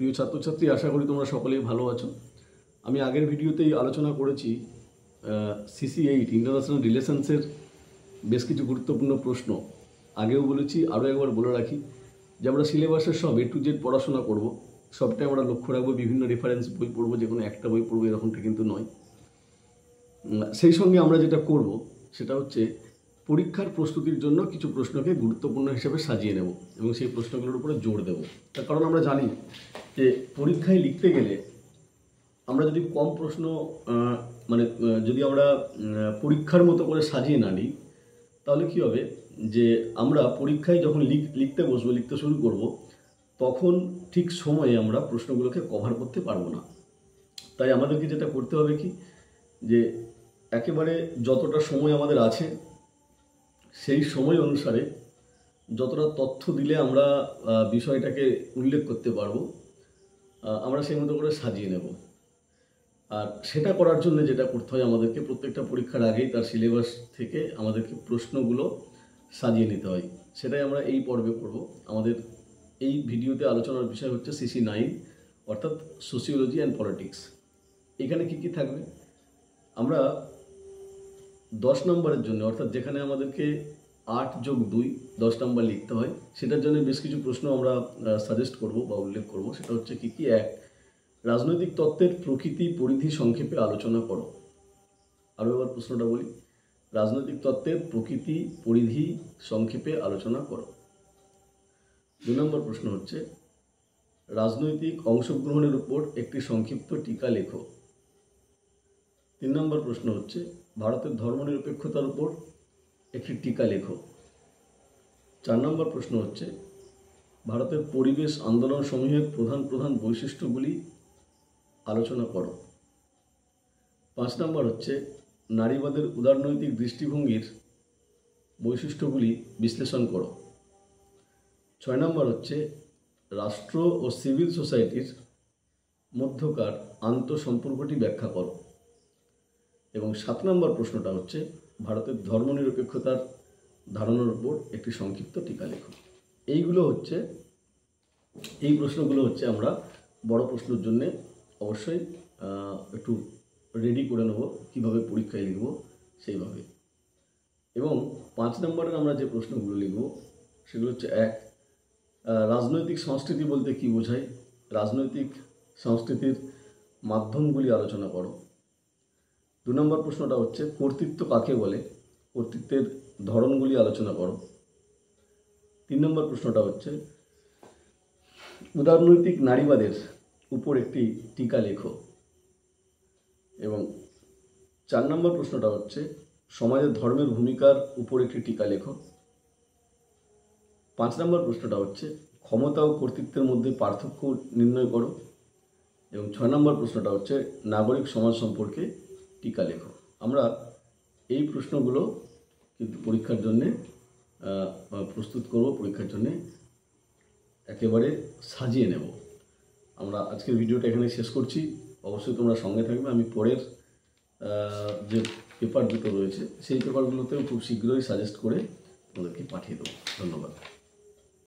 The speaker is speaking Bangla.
প্রিয় ছাত্রছাত্রী, আশা করি তোমরা সকলেই ভালো আছো। আমি আগের ভিডিওতেই আলোচনা করেছি CC8 ইন্টারন্যাশনাল রিলেশনসের বেশ কিছু গুরুত্বপূর্ণ প্রশ্ন। আগেও বলেছি, আরও একবার বলে রাখি যে আমরা সিলেবাসের সব A to Z পড়াশোনা করব, সবটাই আমরা লক্ষ্য রাখবো। বিভিন্ন রেফারেন্স বই পড়বো, যে কোনো একটা বই পড়বো এরকমটা কিন্তু নয়। সেই সঙ্গে আমরা যেটা করব সেটা হচ্ছে পরীক্ষার প্রস্তুতির জন্য কিছু প্রশ্নকে গুরুত্বপূর্ণ হিসেবে সাজিয়ে নেব এবং সেই প্রশ্নগুলোর উপরে জোর দেব। তার কারণ আমরা জানি যে পরীক্ষায় লিখতে গেলে আমরা যদি কম প্রশ্ন যদি আমরা পরীক্ষার মতো করে সাজিয়ে না নিই, তাহলে কী হবে যে আমরা পরীক্ষায় যখন লিখতে বসবো, লিখতে শুরু করব, তখন ঠিক সময়ে আমরা প্রশ্নগুলোকে কভার করতে পারবো না। তাই আমাদেরকে যেটা করতে হবে কি, যে একেবারে যতটা সময় আমাদের আছে সেই সময় অনুসারে যতটা তথ্য দিলে আমরা বিষয়টাকে উল্লেখ করতে পারবো, আমরা সেই মতো করে সাজিয়ে নেব। আর সেটা করার জন্য যেটা করতে হয়, আমাদেরকে প্রত্যেকটা পরীক্ষার আগেই তার সিলেবাস থেকে আমাদেরকে প্রশ্নগুলো সাজিয়ে নিতে হয়। সেটাই আমরা এই পর্বে করব। আমাদের এই ভিডিওতে আলোচনার বিষয় হচ্ছে CC9, অর্থাৎ সোশিওলজি অ্যান্ড পলিটিক্স। এখানে কি কি থাকবে? আমরা 10 নম্বরের জন্য, অর্থাৎ যেখানে আমাদেরকে 8+2 10 নম্বর লিখতে হয়, সেটার জন্য বেশ কিছু প্রশ্ন আমরা সাজেস্ট করব বা উল্লেখ করব। সেটা হচ্ছে কি কি? 1, রাজনৈতিক তত্ত্বের প্রকৃতি পরিধি সংক্ষেপে আলোচনা করো। আরও এবার প্রশ্নটা বলি, রাজনৈতিক তত্ত্বের প্রকৃতি পরিধি সংক্ষেপে আলোচনা করো। 2 নম্বর প্রশ্ন হচ্ছে, রাজনৈতিক অংশগ্রহণের উপর একটি সংক্ষিপ্ত টিকা লেখো। 3 নম্বর প্রশ্ন হচ্ছে, ভারতের ধর্মনিরপেক্ষতার উপর একটি টিকা লেখো। 4 নম্বর প্রশ্ন হচ্ছে, ভারতের পরিবেশ আন্দোলন সমূহের প্রধান প্রধান বৈশিষ্ট্যগুলি আলোচনা করো। 5 নম্বর হচ্ছে, নারীবাদের উদারনৈতিক দৃষ্টিভঙ্গির বৈশিষ্ট্যগুলি বিশ্লেষণ করো। 6 নম্বর হচ্ছে, রাষ্ট্র ও সিভিল সোসাইটির মধ্যকার আন্তঃসম্পর্কটি ব্যাখ্যা করো। এবং 7 নম্বর প্রশ্নটা হচ্ছে, ভারতের ধর্মনিরপেক্ষতার ধারণার উপর একটি সংক্ষিপ্ত টিকা লেখো। এই প্রশ্নগুলো হচ্ছে আমরা বড় প্রশ্নের জন্য অবশ্যই একটু রেডি করে নেব, কীভাবে পরীক্ষায় লিখব সেইভাবে। এবং 5 নম্বরের আমরা যে প্রশ্নগুলো লিখব সেগুলো হচ্ছে, 1, রাজনৈতিক সংস্কৃতি বলতে কী বোঝায়? রাজনৈতিক সংস্কৃতির মাধ্যমগুলি আলোচনা করো। 2 নম্বর প্রশ্নটা হচ্ছে, কর্তৃত্ব কাকে বলে? কর্তৃত্বের ধরনগুলি আলোচনা করো। 3 নম্বর প্রশ্নটা হচ্ছে, উদারনৈতিক নারীবাদের উপর একটি টিকা লেখো। এবং 4 নম্বর প্রশ্নটা হচ্ছে, সমাজে ধর্মের ভূমিকার উপর একটি টিকা লেখো। 5 নম্বর প্রশ্নটা হচ্ছে, ক্ষমতা ও কর্তৃত্বের মধ্যে পার্থক্য নির্ণয় করো। এবং 6 নম্বর প্রশ্নটা হচ্ছে, নাগরিক সমাজ সম্পর্কে টিকা লেখো। আমরা এই প্রশ্নগুলো কিন্তু পরীক্ষার জন্যে প্রস্তুত করব, পরীক্ষার জন্যে একেবারে সাজিয়ে নেব। আমরা আজকের ভিডিওটা এখানে শেষ করছি। অবশ্যই তোমরা সঙ্গে থাকবে। আমি পরের যে পেপার দুটো রয়েছে সেই পেপারগুলোতেও খুব শীঘ্রই সাজেস্ট করে তোমাদেরকে পাঠিয়ে দেবো। ধন্যবাদ।